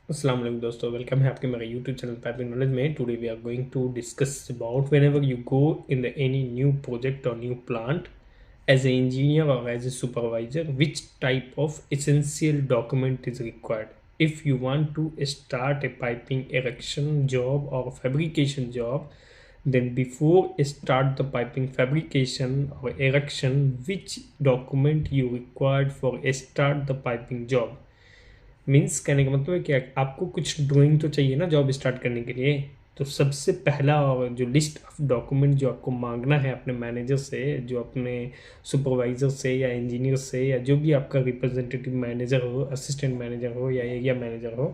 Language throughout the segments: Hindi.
अस्सलाम वालेकुम दोस्तों, वेलकम है आपके मेरे यूट्यूब चैनल पाइपिंग नॉलेज में। Today we are going to discuss about whenever you go in the any new project और new plant as an engineer or as a supervisor, which type of essential document is required if you want to start a piping erection job or fabrication job. Then before start the piping fabrication or erection, which document you required for start the piping job? Means कहने का मतलब है कि आपको कुछ ड्राइंग तो चाहिए ना जॉब स्टार्ट करने के लिए। तो सबसे पहला और जो लिस्ट ऑफ डॉक्यूमेंट जो आपको मांगना है अपने मैनेजर से, जो अपने सुपरवाइज़र से या इंजीनियर से या जो भी आपका रिप्रेजेंटेटिव मैनेजर हो, असिस्टेंट मैनेजर हो या एरिया मैनेजर हो,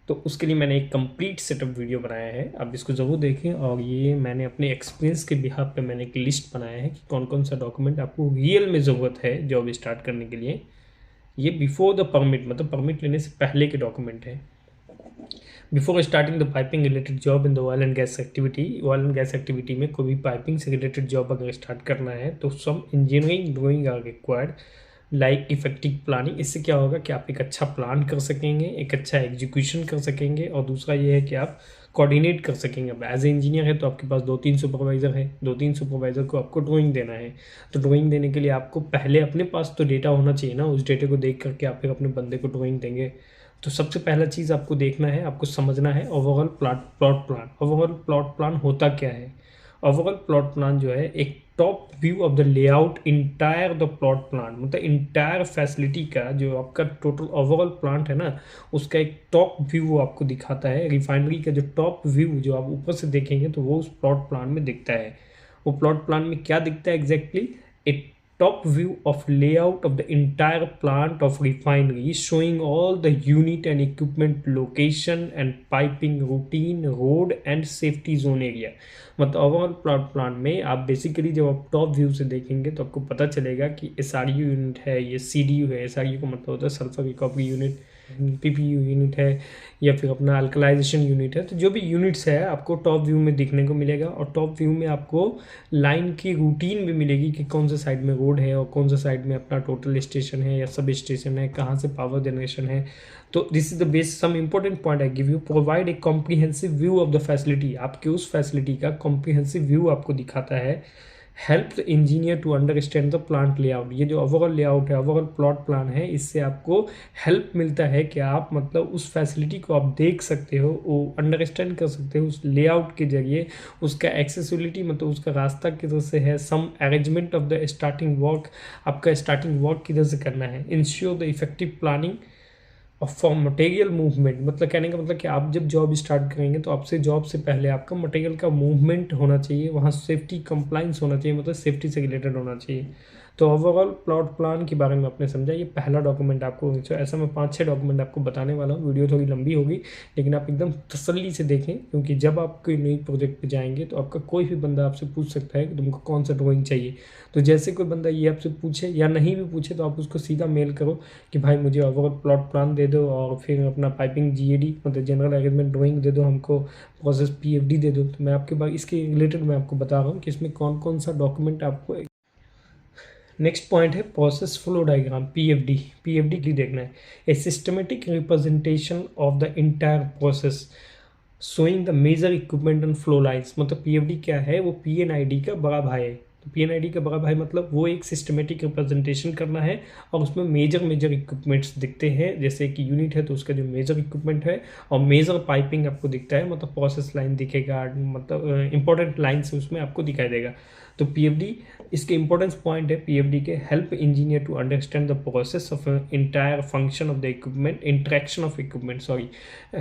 तो उसके लिए मैंने एक कंप्लीट सेटअप वीडियो बनाया है। आप इसको ज़रूर देखें। और ये मैंने अपने एक्सपीरियंस के बिहाफ पे मैंने एक लिस्ट बनाया है कि कौन कौन सा डॉक्यूमेंट आपको रियल में ज़रूरत है जॉब स्टार्ट करने के लिए। ये बिफोर द परमिट, मतलब परमिट लेने से पहले के डॉक्यूमेंट है। Before starting the piping related job in the oil and gas activity, oil and gas activity में कोई भी पाइपिंग से रिलेटेड जॉब अगर स्टार्ट करना है तो some engineering drawing are required like effective planning. इससे क्या होगा कि आप एक अच्छा प्लान कर सकेंगे, एक अच्छा एग्जीक्यूशन कर सकेंगे, और दूसरा ये है कि आप कोऑर्डिनेट कर सकेंगे। अब एज ए इंजीनियर है तो आपके पास 2-3 सुपरवाइज़र है, 2-3 सुपरवाइज़र को आपको ड्राइंग देना है। तो ड्राइंग देने के लिए आपको पहले अपने पास तो डेटा होना चाहिए ना, उस डेटे को देख करके आप फिर अपने बंदे को ड्राइंग देंगे। तो सबसे पहला चीज़ आपको देखना है, आपको समझना है overall plot plan. Overall plot plan होता क्या है? ओवरऑल प्लॉट प्लान जो है एक top view of the layout entire the plot plan, मतलब इंटायर फैसिलिटी का जो आपका टोटल ओवरऑल प्लांट है ना, उसका एक टॉप व्यू वो आपको दिखाता है। रिफाइनरी का जो टॉप व्यू जो आप ऊपर से देखेंगे तो वो उस प्लॉट प्लान में दिखता है। वो प्लॉट प्लान में क्या दिखता है exactly? A top view of layout of the entire plant of refinery, showing all the unit and equipment location and piping routine, road and safety zone area। मतलब ओवरऑल प्लांट में आप बेसिकली जब आप टॉप व्यू से देखेंगे तो आपको पता चलेगा कि एसआरयू यूनिट है, ये सीडीयू है। एसआरयू का मतलब होता है sulphur recovery unit, PPU unit है, या फिर अपना अल्कलाइजेशन यूनिट है। तो जो भी यूनिट्स है आपको टॉप व्यू में दिखने को मिलेगा। और टॉप व्यू में आपको लाइन की रूटीन भी मिलेगी कि कौन से साइड में रोड है और कौन से साइड में अपना टोटल स्टेशन है या सब स्टेशन है, कहाँ से पावर जनरेशन है। तो this is the base some important point I give you, provide a comprehensive view of the facility. आपके उस फैसिलिटी का कॉम्प्रीहेंसिव व्यू आपको दिखाता है। Help the engineer to understand the plant layout. ये जो ओवरऑल लेआउट है, ओवरऑल प्लॉट प्लान है, इससे आपको हेल्प मिलता है कि आप मतलब उस फैसिलिटी को आप देख सकते हो, वो अंडरस्टैंड कर सकते हो उस लेआउट के जरिए। उसका एक्सेसिबिलिटी मतलब उसका रास्ता किधर से है, some arrangement of the starting work, आपका स्टार्टिंग वर्क किधर से करना है। इंश्योर द इफेक्टिव प्लानिंग और फॉर मटेरियल मूवमेंट, मतलब कहने का मतलब कि आप जब जॉब स्टार्ट करेंगे तो आपसे जॉब से पहले आपका मटेरियल का मूवमेंट होना चाहिए, वहाँ सेफ्टी कंप्लाइंस होना चाहिए, मतलब सेफ्टी से रिलेटेड होना चाहिए। तो ओवरऑल प्लॉट प्लान के बारे में आपने समझा। ये पहला डॉक्यूमेंट आपको, ऐसा मैं 5-6 डॉक्यूमेंट आपको बताने वाला हूँ। वीडियो थोड़ी लंबी होगी लेकिन आप एकदम तसल्ली से देखें, क्योंकि जब आप कोई नई प्रोजेक्ट पे जाएंगे तो आपका कोई भी बंदा आपसे पूछ सकता है कि तुमको कौन सा ड्राइंग चाहिए। तो जैसे कोई बंदा ये आपसे पूछे या नहीं भी पूछे तो आप उसको सीधा मेल करो कि भाई मुझे ओवरऑल प्लॉट प्लान दे दो, और फिर अपना पाइपिंग जीएडी मतलब जनरल अरेंजमेंट ड्राइंग दे दो, हमको प्रोसेस पीएफडी दे दो। तो मैं आपके बाद इसके रिलेटेड मैं आपको बता रहा हूँ कि इसमें कौन कौन सा डॉक्यूमेंट आपको। नेक्स्ट पॉइंट है process flow diagram, PFD. PFD की देखना है a systematic representation of the entire process showing the major equipment and flow lines. मतलब पीएफडी क्या है? वो पीएनआईडी का बड़ा भाई है। तो पीएनआईडी का बड़ा भाई मतलब वो एक सिस्टमेटिक रिप्रेजेंटेशन करना है, और उसमें मेजर इक्विपमेंट्स दिखते हैं। जैसे कि यूनिट है तो उसका जो मेजर इक्विपमेंट है और मेजर पाइपिंग आपको दिखता है, मतलब प्रोसेस लाइन दिखेगा, मतलब इंपॉर्टेंट लाइन्स उसमें आपको दिखाई देगा। तो पीएफडी इसके इंपॉर्टेंस पॉइंट है पीएफडी के, help engineer to understand the process of entire function of the equipment, interaction of equipment, sorry,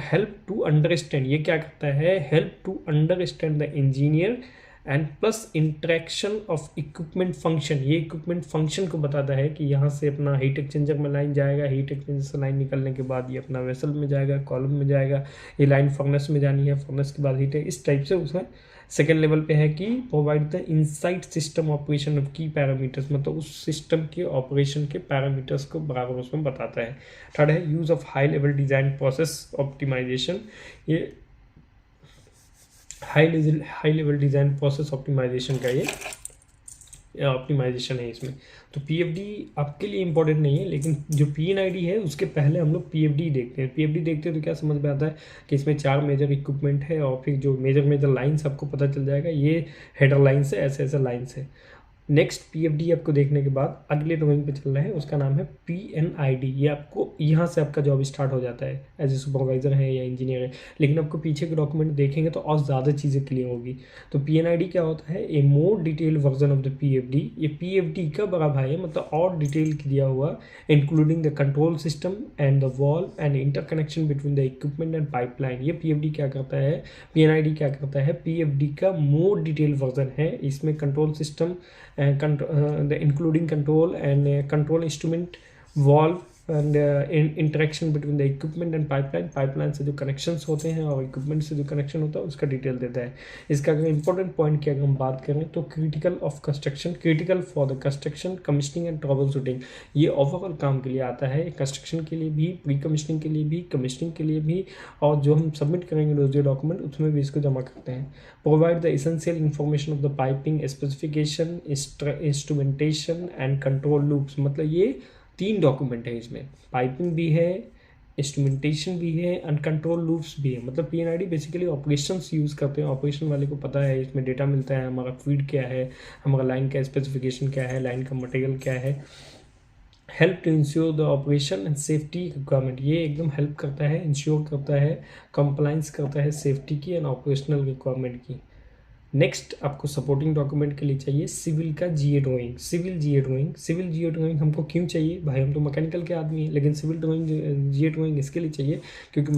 help to understand. ये क्या करता है? Help to understand the engineer and plus interaction of equipment function. ये इक्विपमेंट फंक्शन को बताता है कि यहाँ से अपना हीट एक्सचेंजर में लाइन जाएगा, हीट एक्सचेंजर से लाइन निकलने के बाद ये अपना वेसल में जाएगा, कॉलम में जाएगा, ये लाइन फर्नेस में जानी है, फर्नेस के बाद हीट है, इस टाइप से उसमें। सेकेंड लेवल पे है कि provide the insight system operation of की पैरामीटर्स, मतलब उस सिस्टम के ऑपरेशन के पैरामीटर्स को बराबर उसमें बताता है। थर्ड है use of high level design process optimisation. ये high level design process optimisation का ये ऑप्टिमाइजेशन है इसमें। तो पीएफडी आपके लिए इंपॉर्टेंट नहीं है, लेकिन जो पीएनआईडी है उसके पहले हम लोग पीएफडी देखते हैं। पीएफडी देखते हैं तो क्या समझ में आता है कि इसमें 4 मेजर इक्विपमेंट है, और फिर जो मेजर लाइन्स आपको पता चल जाएगा, ये हेडर लाइन्स है, ऐसे ऐसे लाइन्स है। नेक्स्ट पीएफडी आपको देखने के बाद अगले ड्राइंग पे चल रहा है, उसका नाम है पीएनआईडी। ये आपको यहाँ से आपका जॉब स्टार्ट हो जाता है, एज ए सुपरवाइजर है या इंजीनियर है। लेकिन आपको पीछे के डॉक्यूमेंट देखेंगे तो और ज़्यादा चीज़ें क्लियर होगी। तो पीएनआईडी क्या होता है, a more detail version of the PFD. ये पीएफडी का बड़ा भाई है, मतलब और डिटेल दिया हुआ, including the control system and the valve and interconnection between the equipment and pipeline. ये पीएफडी क्या करता है, पीएनआईडी क्या करता है, पीएफडी का मोर डिटेल वर्जन है। इसमें control system the including control and control instrument, valve and interaction between the equipment and pipeline से जो कनेक्शंस होते हैं और इक्विपमेंट से जो कनेक्शन होता है उसका डिटेल देता है। इसका अगर इंपॉर्टेंट पॉइंट की अगर हम बात करें तो critical of construction, critical for the construction, commissioning and trouble shooting. ये ओवरऑल काम के लिए आता है, कंस्ट्रक्शन के लिए भी, प्री कमिश्निंग के लिए भी, कमिश्निंग के लिए भी, और जो हम सबमिट करेंगे जो डॉक्यूमेंट उसमें भी इसको जमा करते हैं। Provide the essential information of the piping specification, instrumentation and control loops. मतलब ये 3 डॉक्यूमेंट है इसमें, पाइपिंग भी है, इंस्ट्रूमेंटेशन भी है एंड कंट्रोल लूप्स भी है। मतलब पीएनआईडी बेसिकली ऑपरेशंस यूज़ करते हैं, ऑपरेशन वाले को पता है इसमें डेटा मिलता है, हमारा फीड क्या है, हमारा लाइन का स्पेसिफिकेशन क्या है, लाइन का मटेरियल क्या है। Help to ensure the operation and safety requirement. ये एकदम हेल्प करता है, इंश्योर करता है, कंप्लाइंस करता है सेफ्टी की एंड ऑपरेशनल रिक्वायरमेंट की। नेक्स्ट आपको सपोर्टिंग डॉक्यूमेंट के लिए चाहिए सिविल का जीए ड्राइंग। सिविल जीए ड्राइंग हमको क्यों चाहिए भाई, हम तो मैकेनिकल के आदमी हैं, लेकिन सिविल ड्राइंग जीए ड्राइंग इसके लिए चाहिए क्योंकि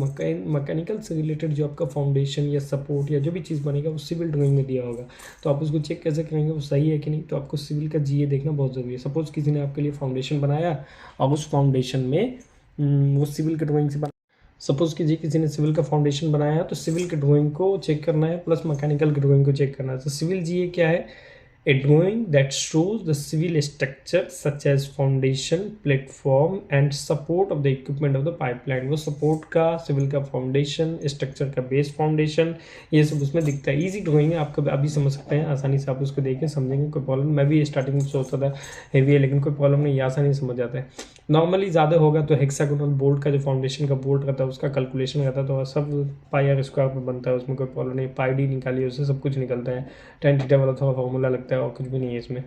मैकेनिकल से रिलेटेड जो आपका फाउंडेशन या सपोर्ट या जो भी चीज़ बनेगा वो सिविल ड्राइंग में दिया होगा। तो आप उसको चेक कैसे करेंगे वो सही है कि नहीं, तो आपको सिविल का जीए देखना बहुत ज़रूरी है। सपोज़ किसी ने आपके लिए फाउंडेशन बनाया और उस फाउंडेशन में वो सिविल के ड्राइंग से सपोज कीजिए किसी ने सिविल का फाउंडेशन बनाया है, तो सिविल के ड्राइंग को चेक करना है प्लस मैकेनिकल के ड्राइंग को चेक करना है। तो सिविल जीए क्या है, a drawing that shows the civil structure such as foundation, platform and support of the equipment of the pipeline. वो सपोर्ट का, सिविल का फाउंडेशन, स्ट्रक्चर का बेस फाउंडेशन, ये सब उसमें दिखता है। ईजी ड्राइंग है, आप अभी समझ सकते हैं, आसानी से आप उसको देखें समझेंगे, कोई प्रॉब्लम। मैं भी स्टार्टिंग में सोचता था हेवी है, लेकिन कोई प्रॉब्लम नहीं, आसानी से समझ जाता है। नॉर्मली ज़्यादा होगा तो हेक्सागोनल बोल्ट का जो फाउंडेशन का बोल्ट रहता है उसका कैलकुलेशन रहता है, तो सब पाई आर स्क्वायर पर बनता है, उसमें कोई प्रॉब्लम नहीं। पाई डी निकालिए, उससे सब कुछ निकलता है। tan थीटा वाला थोड़ा फॉर्मूला लगता है और कुछ भी नहीं है इसमें।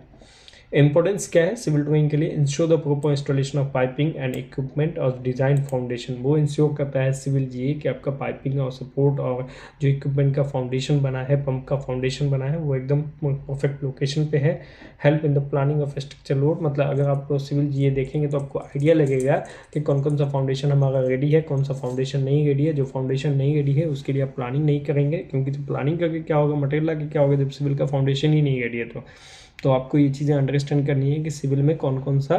इंपॉर्टेंस क्या है सिविल ड्राइंग के लिए, ensure the proper installation of piping and equipment और डिजाइन फाउंडेशन। वो इंश्योर करता है सिविल जी कि आपका पाइपिंग और सपोर्ट और जो इक्विपमेंट का फाउंडेशन बना है, पंप का फाउंडेशन बना है, वो एकदम परफेक्ट लोकेशन पे है। Help in the planning of structure load, मतलब अगर आप सिविल जी देखेंगे तो आपको आइडिया लगेगा कि कौन कौन सा फाउंडेशन हमारा रेडी है, कौन सा फाउंडेशन नहीं रेडी है। जो फाउंडेशन नहीं रेडी है उसके लिए आप प्लानिंग नहीं करेंगे, क्योंकि जब प्लानिंग करके क्या होगा, मटेरियल के क्या होगा, जब सिविल का फाउंडेशन ही नहीं रेडी है तो आपको ये चीज़ें अंडरस्टैंड करनी है कि सिविल में कौन कौन सा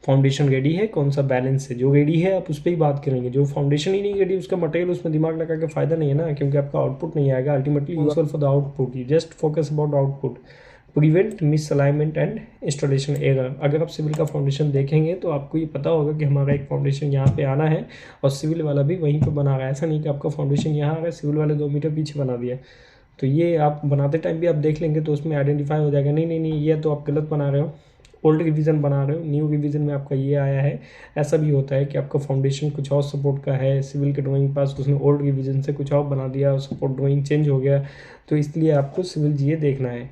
फाउंडेशन रेडी है, कौन सा बैलेंस है। जो रेडी है आप उस पर ही बात करेंगे, जो फाउंडेशन ही नहीं रेडी उसका मटेरियल उसमें दिमाग लगा के फायदा नहीं है ना, क्योंकि आपका आउटपुट नहीं आएगा। Ultimately useful for the output, you just focus about output, prevent miss alignment and installation error. अगर आप सिविल का फाउंडेशन देखेंगे तो आपको ये पता होगा कि हमारा एक फाउंडेशन यहाँ पे आना है और सिविल वाला भी वहीं पर बना रहा है। ऐसा नहीं कि आपका फाउंडेशन यहाँ आ रहा है, सिविल वाले 2 मीटर पीछे बना दिया। तो ये आप बनाते टाइम भी आप देख लेंगे तो उसमें आइडेंटिफाई हो जाएगा, नहीं ये तो आप गलत बना रहे हो, ओल्ड रिवीजन बना रहे हो, न्यू रिवीजन में आपका ये आया है। ऐसा भी होता है कि आपका फाउंडेशन कुछ और सपोर्ट का है, सिविल के ड्राइंग पास उसने ओल्ड रिवीजन से कुछ और बना दिया और सपोर्ट ड्राइंग चेंज हो गया, तो इसलिए आपको सिविल जीए देखना है।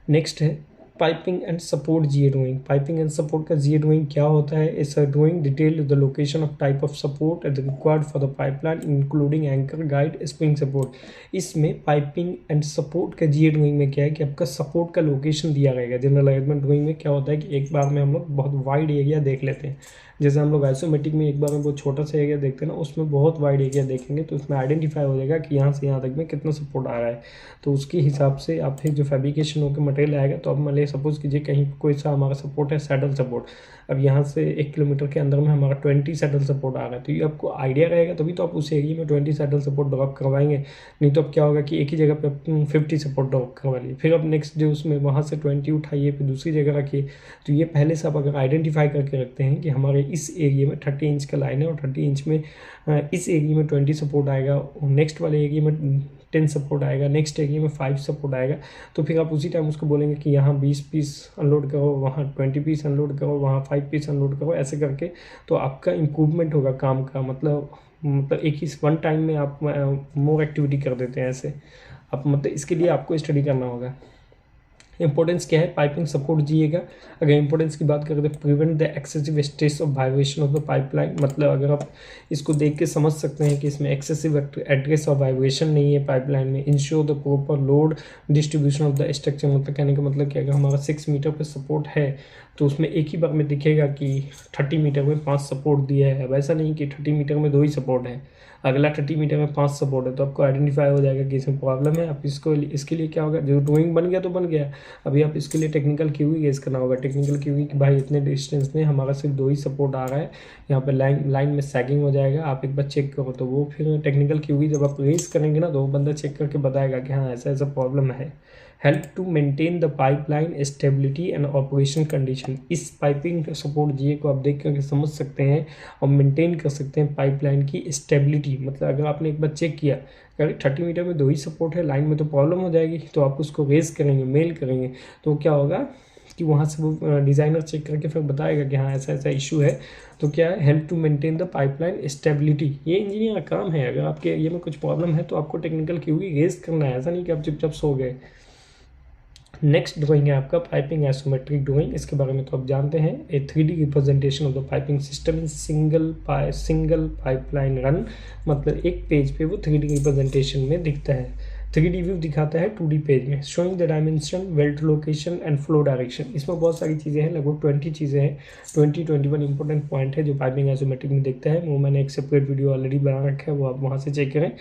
नेक्स्ट है piping and support GA drawing. Piping and support का जीए ड्राइंग क्या होता है, it's a drawing detail the location of type of support at the required for the pipeline including anchor, guide, spring support. इसमें पाइपिंग एंड सपोर्ट का जीए ड्राइंग में क्या है कि आपका सपोर्ट का लोकेशन दिया रहेगा। जनरल अरेंजमेंट ड्राइंग में क्या होता है कि एक बार में हम लोग बहुत वाइड एरिया देख लेते हैं, जैसे हम लोग आइसोमेट्रिक में एक बार में बहुत छोटा सा एरिया देखते हैं ना, उसमें बहुत वाइड एरिया देखेंगे तो उसमें आइडेंटिफाई हो जाएगा कि यहाँ से यहाँ तक में कितना सपोर्ट आ रहा है। तो उसके हिसाब से आप फिर जो फैब्रिकेशन होकर मटेरियल आएगा, तो अब मान लिया सपोज कीजिए कहीं कोई सा हमारा सपोर्ट है सैडल सपोर्ट, अब यहाँ से 1 किलोमीटर के अंदर में हमारा 20 सैडल सपोर्ट आ रहा है, तो ये आपको आइडिया रहेगा तभी तो आप उस एरिया में 20 सैडल सपोर्ट ड्रॉप करवाएंगे। नहीं तो अब क्या होगा कि एक ही जगह पे 50 सपोर्ट ड्रॉप करवा लिए, फिर अब नेक्स्ट जो उसमें वहाँ से 20 उठाइए फिर दूसरी जगह रखिए। तो ये पहले से आप अगर आइडेंटिफाई करके रखते हैं कि हमारे इस एरिया में 30 इंच का लाइन है और 30 इंच में इस एरिया में 20 सपोर्ट आएगा, नेक्स्ट वाले एरिया में 10 सपोर्ट आएगा, नेक्स्ट एरिया में 5 सपोर्ट आएगा, तो फिर आप उसी टाइम उसको बोलेंगे कि यहाँ 20 पीस अनलोड करो, वहाँ 20 पीस अनलोड करो, वहाँ 5 पीस अनलोड करो, ऐसे करके तो आपका इम्प्रूवमेंट होगा काम का। मतलब एक ही वन टाइम में आप मोर एक्टिविटी कर देते हैं ऐसे। अब मतलब इसके लिए आपको स्टडी करना होगा। इंपॉर्टेंस क्या है, पाइपिंग सपोर्ट दिएगा। अगर इंपॉर्टेंस की बात करें तो prevent the excessive stress of vibration of the pipeline, मतलब अगर आप इसको देख के समझ सकते हैं कि इसमें एक्सेसिव एड्रेस और वाइब्रेशन नहीं है पाइपलाइन में। Ensure the proper load distribution of the structure, मतलब कहने का मतलब कि अगर हमारा 6 मीटर पर सपोर्ट है तो उसमें एक ही बार में दिखेगा कि 30 मीटर में 5 सपोर्ट दिया है। वैसा नहीं कि 30 मीटर में 2 ही सपोर्ट है, अगला 30 मीटर में 5 सपोर्ट है, तो आपको आइडेंटिफाई हो जाएगा कि इसमें प्रॉब्लम है। आप इसके लिए क्या होगा, जो ड्राइंग बन गया तो बन गया, अभी आप इसके लिए टेक्निकल क्यू ही गेस करना होगा। टेक्निकल क्यू कि भाई इतने डिस्टेंस में हमारा सिर्फ 2 ही सपोर्ट आ रहा है, यहाँ पे लाइन में सैगिंग हो जाएगा, आप एक बार चेक करो। तो वो फिर टेक्निकल क्यू ही जब आप रेस करेंगे ना तो वो बंदा चेक करके बताएगा कि हाँ ऐसा ऐसा प्रॉब्लम है। Help to maintain the pipeline stability and operation condition, इस पाइपिंग सपोर्ट जी को आप देख करके समझ सकते हैं और मेंटेन कर सकते हैं पाइपलाइन की स्टेबिलिटी। मतलब अगर आपने एक बार चेक किया अगर 30 मीटर में 2 ही सपोर्ट है, लाइन में तो प्रॉब्लम हो जाएगी, तो आप उसको रेज करेंगे, मेल करेंगे, तो क्या होगा कि वहाँ से वो डिज़ाइनर चेक करके फिर बताएगा कि हाँ ऐसा ऐसा इशू है। तो क्या है, help to maintain the pipeline stability, ये इंजीनियर का काम है। अगर आपके एरिया में कुछ प्रॉब्लम है तो आपको टेक्निकल क्यू ही रेज करना है, ऐसा नहीं कि आप चुपचाप सो गए। नेक्स्ट ड्राइंग है आपका पाइपिंग आइसोमेट्रिक ड्राइंग, इसके बारे में तो आप जानते हैं। ए 3D representation of the piping system in single pipeline run, मतलब एक पेज पे वो 3D रिप्रेजेंटेशन में दिखता है। 3D व्यू दिखाता है 2D पेज में, showing the dimension, belt location and flow direction. इसमें बहुत सारी चीज़ें हैं, लगभग 20 चीज़ें हैं, 21 इंपॉर्टेंट पॉइंट है जो पाइपिंग आइसोमेट्रिक में दिखता है। वो मैंने एक सेपरेट वीडियो ऑलरेडी बना रखा है, वो आप वहाँ से चेक करें।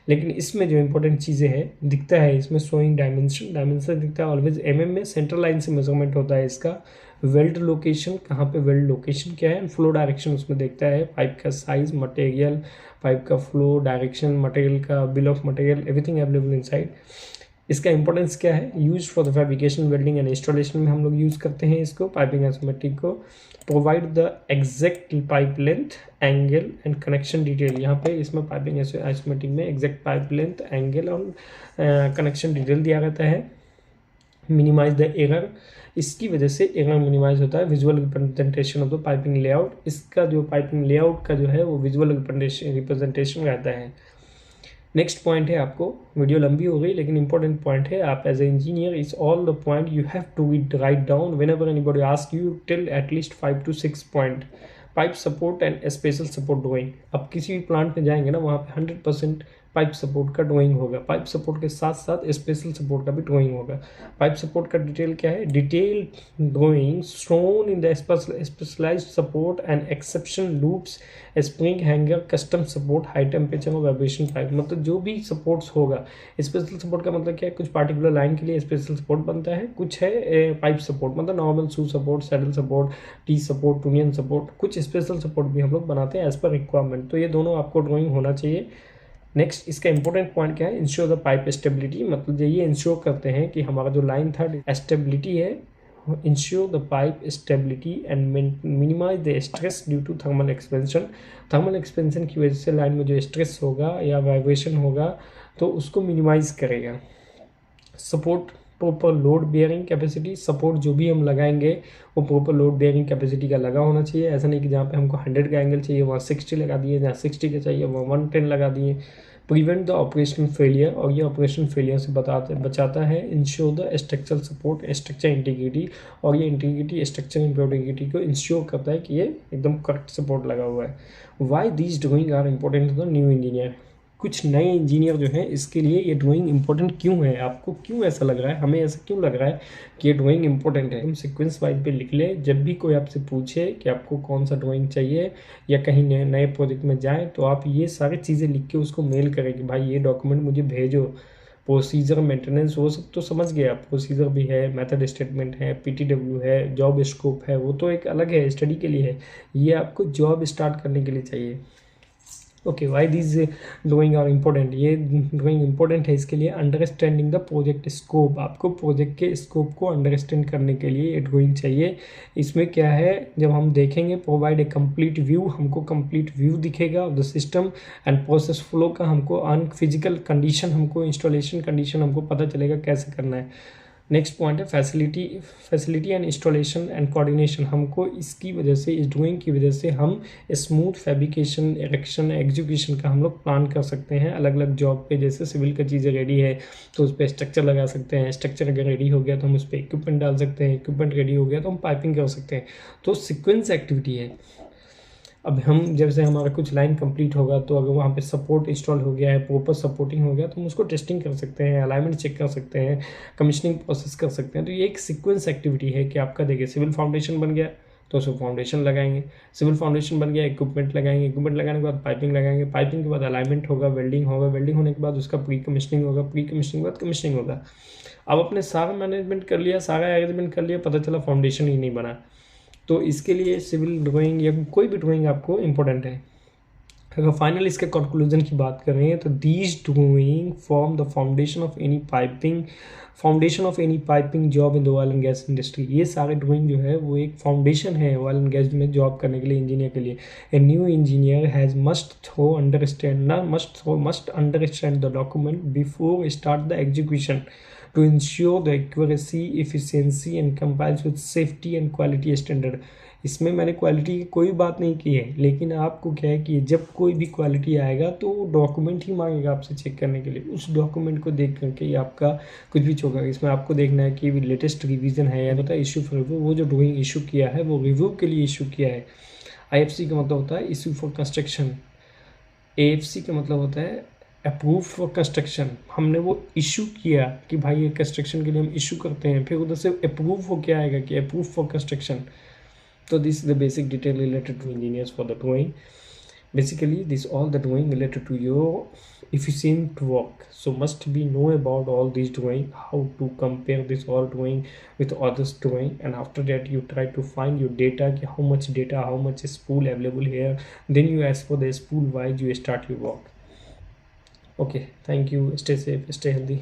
लेकिन इसमें जो इंपॉर्टेंट चीज़ें हैं दिखता है, इसमें शोइंग डायमेंशन दिखता है ऑलवेज mm में, सेंट्रल लाइन से मेजरमेंट होता है इसका। वेल्ड लोकेशन, कहाँ पे वेल्ड लोकेशन क्या है, फ्लो डायरेक्शन उसमें देखता है, पाइप का साइज, मटेरियल, पाइप का फ्लो डायरेक्शन, मटेरियल का bill of material, everything available inside. इसका इंपॉर्टेंस क्या है, use for the fabrication, welding and installation में हम लोग यूज़ करते हैं इसको, पाइपिंग आइसोमेट्रिक को। Provide the exact pipe length, angle and connection detail, यहाँ पे इसमें पाइपिंग आइसोमेट्रिक में एग्जैक्ट पाइप लेंथ, एंगल और कनेक्शन डिटेल दिया रहता है। मिनिमाइज द एरर, इसकी वजह से एरर मिनिमाइज होता है। Visual representation of the piping layout, इसका जो पाइपिंग लेआउट का जो है वो विजुअल रिप्रेजेंटेशन रहता है। नेक्स्ट पॉइंट है, आपको वीडियो लंबी हो गई लेकिन इंपॉर्टेंट पॉइंट है, आप as a engineer is all the point you have to write down whenever anybody ask you, till at least 5 to 6 point. Pipe support and special support drawing, अब किसी भी प्लांट में जाएंगे ना वहाँ पे 100% पाइप सपोर्ट का ड्राइंग होगा, पाइप सपोर्ट के साथ साथ स्पेशल सपोर्ट का भी ड्राइंग होगा। पाइप सपोर्ट का डिटेल क्या है, detail drawing shown in the specialized support and exception loops, spring hanger, custom support, high temperature और वाइब्रेशन पाइप, मतलब जो भी सपोर्ट्स होगा। स्पेशल सपोर्ट का मतलब क्या है, कुछ पार्टिकुलर लाइन के लिए स्पेशल सपोर्ट बनता है, कुछ है पाइप सपोर्ट मतलब normal shoe support, saddle support, T support, trunnion support, कुछ स्पेशल सपोर्ट भी हम लोग बनाते हैं एज पर रिक्वायरमेंट। तो ये दोनों आपको ड्राइंग होना चाहिए। नेक्स्ट इसका इंपॉर्टेंट पॉइंट क्या है, इंश्योर द पाइप स्टेबिलिटी, मतलब ये इंश्योर करते हैं कि हमारा जो लाइन था स्टेबिलिटी है, ensure the pipe stability and minimize the stress due to thermal expansion. Thermal expansion की वजह से लाइन में जो स्ट्रेस होगा या वाइब्रेशन होगा तो उसको मिनिमाइज करेगा। Support proper load bearing capacity, support जो भी हम लगाएंगे वो प्रॉपर लोड बेयरिंग कैपेसिटी का लगा होना चाहिए। ऐसा नहीं कि जहाँ पे हमको 100 का एंगल चाहिए वहाँ 60 लगा दिए, जहाँ 60 का चाहिए वहाँ 110 लगा दिए। प्रिवेंट द ऑपरेशनल फेलियर, और ये ऑपरेशनल फेलियर से बचाता है। Ensure the structural support, structure integrity, और ये इंटीग्रिटी स्ट्रक्चर इंटीग्रिटी को इंश्योर करता है कि ये एकदम करेक्ट सपोर्ट लगा हुआ है। Why these drawing are important to the new engineer, कुछ नए इंजीनियर जो हैं इसके लिए ये ड्राइंग इंपॉर्टेंट क्यों है, आपको क्यों ऐसा लग रहा है, हमें ऐसा क्यों लग रहा है कि ये ड्राइंग इंपॉर्टेंट है। हम सीक्वेंस वाइज पे लिख ले, जब भी कोई आपसे पूछे कि आपको कौन सा ड्राइंग चाहिए या कहीं नए प्रोजेक्ट में जाएँ तो आप ये सारी चीज़ें लिख के उसको मेल करें कि भाई ये डॉक्यूमेंट मुझे भेजो। प्रोसीजर, मेंटेनेंस, वो सब तो समझ गए आप, प्रोसीजर भी है, मेथड स्टेटमेंट है, PTW है, जॉब स्कोप है, वो तो एक अलग है, स्टडी के लिए है, ये आपको जॉब स्टार्ट करने के लिए चाहिए। Okay, why this drawing are important, ये ड्राइंग इम्पोर्टेंट है इसके लिए अंडरस्टैंडिंग द प्रोजेक्ट स्कोप, आपको प्रोजेक्ट के स्कोप को अंडरस्टैंड करने के लिए ये ड्राइंग चाहिए। इसमें क्या है, जब हम देखेंगे प्रोवाइड ए कंप्लीट व्यू, हमको कंप्लीट व्यू दिखेगा of the system and process flow का, हमको अन फिजिकल कंडीशन, हमको इंस्टॉलेशन कंडीशन हमको पता चलेगा कैसे करना है। नेक्स्ट पॉइंट है facility and installation and coordination, हमको इसकी वजह से, इस ड्राइंग की वजह से हम स्मूथ फैब्रिकेशन, इरेक्शन, एग्जीक्यूशन का हम लोग प्लान कर सकते हैं। अलग अलग जॉब पे जैसे सिविल का चीज़ें रेडी है तो उस पर स्ट्रक्चर लगा सकते हैं, स्ट्रक्चर अगर रेडी हो गया तो हम उस पर इक्विपमेंट डाल सकते हैं, इक्विपमेंट रेडी हो गया तो हम पाइपिंग कर सकते हैं। तो सीक्वेंस एक्टिविटी है। अब हम जैसे हमारा कुछ लाइन कंप्लीट होगा तो अगर वहाँ पे सपोर्ट इंस्टॉल हो गया है, प्रॉपर सपोर्टिंग हो गया तो हम उसको टेस्टिंग कर सकते हैं, अलाइनमेंट चेक कर सकते हैं, कमीशनिंग प्रोसेस कर सकते हैं। तो ये एक सीक्वेंस एक्टिविटी है कि आपका देखिए सिविल फाउंडेशन बन गया तो उसको फाउंडेशन लगाएंगे, सिविल फाउंडेशन बन गया इक्विपमेंट लगाएंगे, इक्विपमेंट लगाने के बाद पाइपिंग लगाएंगे, पाइपिंग के बाद अलाइनमेंट होगा, वेल्डिंग होगा, वेल्डिंग होने के बाद उसका प्री कमीशनिंग होगा, प्री कमीशनिंग के बाद कमीशनिंग होगा। अब अपने सारा मैनेजमेंट कर लिया, सारा अरेंजमेंट कर लिया, पता चला फाउंडेशन ही नहीं बना, तो इसके लिए सिविल ड्राइंग या कोई भी ड्राइंग आपको इम्पोर्टेंट है। अगर फाइनल इसके कंक्लूजन की बात कर रहे हैं तो these drawing form the foundation of any piping job in the oil and gas industry. ये सारे ड्राइंग जो है वो एक फाउंडेशन है ऑयल एंड गैस में जॉब करने के लिए, इंजीनियर के लिए। A new engineer has must understand the document before start the execution to ensure the accuracy, efficiency and complies with safety and quality standard। इसमें मैंने क्वालिटी की कोई बात नहीं की है, लेकिन आपको क्या है कि जब कोई भी क्वालिटी आएगा तो डॉक्यूमेंट ही मांगेगा आपसे चेक करने के लिए। उस डॉक्यूमेंट को देख करके ही आपका कुछ भी होगा। इसमें आपको देखना है कि लेटेस्ट रिवीजन है या होता है इशू फॉर रिव्यू। वो जो ड्राइंग इशू किया है वो रिव्यू के लिए इशू किया है। IFC का मतलब होता है इशू फॉर कंस्ट्रक्शन, AFC का मतलब होता है अप्रूव फॉर कंस्ट्रक्शन। हमने वो इशू किया कि भाई ये कंस्ट्रक्शन के लिए हम इशू करते हैं, फिर उधर से अप्रूव हो क्या आएगा कि अप्रूव फॉर कंस्ट्रक्शन। तो this is the basic detail related to engineers for the drawing. Basically this all the drawing related to your efficient work, so must be know about all these drawing, how to compare this all drawing with others drawing, and after that you try to find your data, how much data, how much is spool available here, then you as for the spool wise you start your work. Okay, thank you, stay safe, stay healthy.